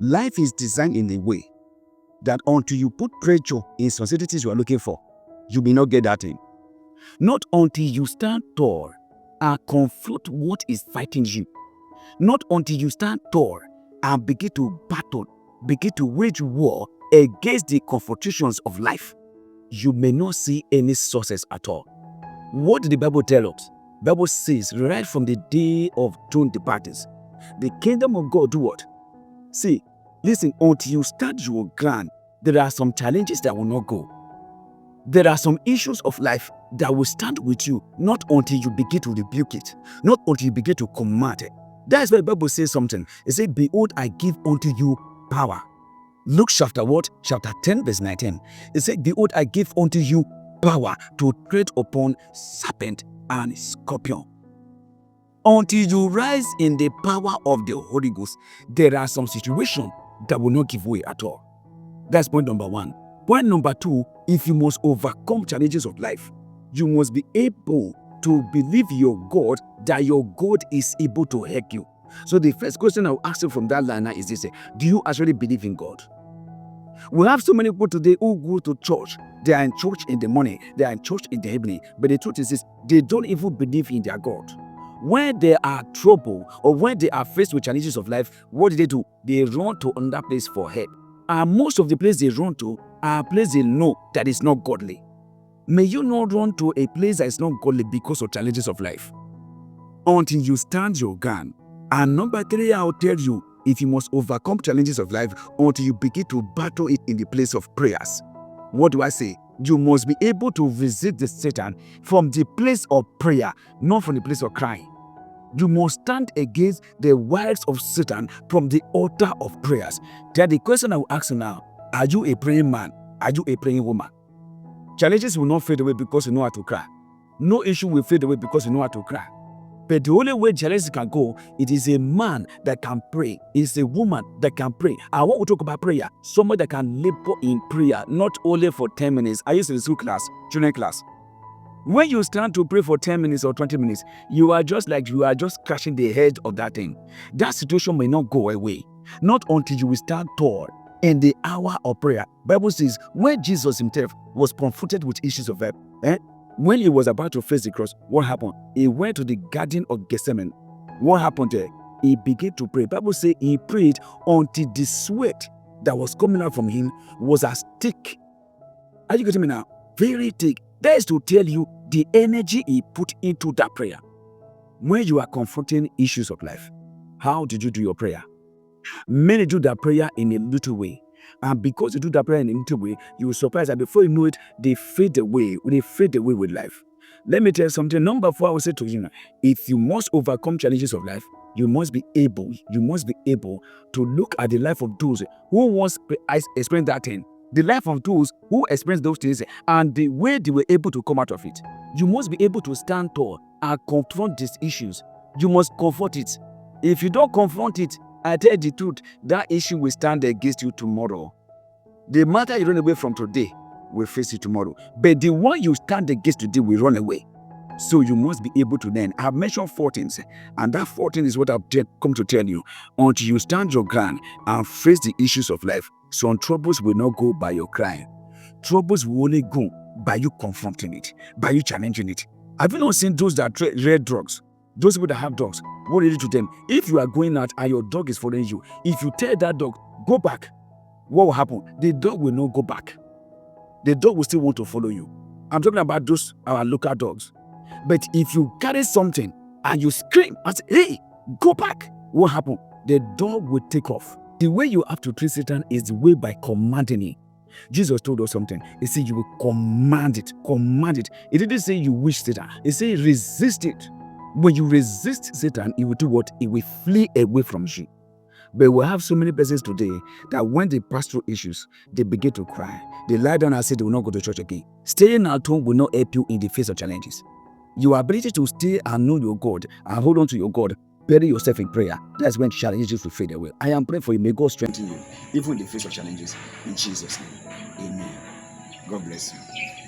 Life is designed in a way that until you put pressure in societies you are looking for, you may not get that thing. Not until you stand tall and confront what is fighting you. Not until you stand tall and begin to battle, begin to wage war against the confrontations of life, you may not see any success at all. What did the Bible tell us? The Bible says right from the day of John the Baptist, the kingdom of God do what? See, listen, until you stand your ground, there are some challenges that will not go. There are some issues of life that will stand with you, not until you begin to rebuke it, not until you begin to command it. That's why the Bible says something. It says, behold, I give unto you power. Luke chapter what? Chapter 10 verse 19. It says, behold, I give unto you power to tread upon serpent and scorpion. Until you rise in the power of the Holy Ghost, there are some situations that will not give way at all. That's point number one. Point number two, if you must overcome challenges of life, you must be able to believe your God, that your God is able to help you. So the first question I'll ask you from that line is this: do you actually believe in God? We have so many people today who go to church. They are in church in the morning, they are in church in the evening, but the truth is this: they don't even believe in their God. When they are trouble or when they are faced with challenges of life, what do? They run to another place for help. And most of the places they run to are a place they know that is not godly. May you not run to a place that is not godly because of challenges of life. Until you stand your ground. And number three, I'll tell you, if you must overcome challenges of life, until you begin to battle it in the place of prayers. What do I say? You must be able to resist the Satan from the place of prayer, not from the place of crying. You must stand against the wiles of Satan from the altar of prayers. Then the question I will ask you now: are you a praying man? Are you a praying woman? Challenges will not fade away because you know how to cry. No issue will fade away because you know how to cry. But the only way challenges can go, it is a man that can pray. It's a woman that can pray. I want to talk about prayer. Somebody that can labor in prayer, not only for 10 minutes. I used to in school class, children class. When you stand to pray for 10 minutes or 20 minutes, you are just scratching the head of that thing. That situation may not go away. Not until you will stand tall in the hour of prayer. Bible says, when Jesus himself was confronted with issues of life, when he was about to face the cross, what happened? He went to the garden of Gethsemane. What happened there? He began to pray. Bible says he prayed until the sweat that was coming out from him was as thick. Are you getting me now? Very thick. That is to tell you the energy he put into that prayer. When you are confronting issues of life, how did you do your prayer? Many do that prayer in a little way. And because you do that prayer in a little way, you will surprise that before you know it, they fade away. They fade away with life. Let me tell you something. Number 4, I will say to you, if you must overcome challenges of life, you must be able to look at the life of those who once experienced that thing. The life of those who experienced those things and the way they were able to come out of it. You must be able to stand tall and confront these issues. You must confront it. If you don't confront it, I tell you the truth, that issue will stand against you tomorrow. The matter you run away from today will face you tomorrow. But the one you stand against today will run away. So you must be able to learn. I've mentioned 4 things, and that 4 things is what I've come to tell you. Until you stand your ground and face the issues of life, some troubles will not go by your crying. Troubles will only go by you confronting it, by you challenging it. Have you not seen those that trade drugs? Those people that have dogs, what do you do to them? If you are going out and your dog is following you, if you tell that dog, go back, what will happen? The dog will not go back. The dog will still want to follow you. I'm talking about those, our local dogs. But if you carry something and you scream and say, hey, go back, what happened? The dog will take off. The way you have to treat Satan is the way by commanding it. Jesus told us something. He said you will command it. Command it. He didn't say you wish Satan. He said resist it. When you resist Satan, he will do what? He will flee away from you. But we have so many persons today that when they pass through issues, they begin to cry. They lie down and say they will not go to church again. Staying at home will not help you in the face of challenges. Your ability to stay and know your God and hold on to your God, bury yourself in prayer, that's when challenges will fade away. I am praying for you. May God strengthen you, even in the face of challenges. In Jesus' name, amen. God bless you.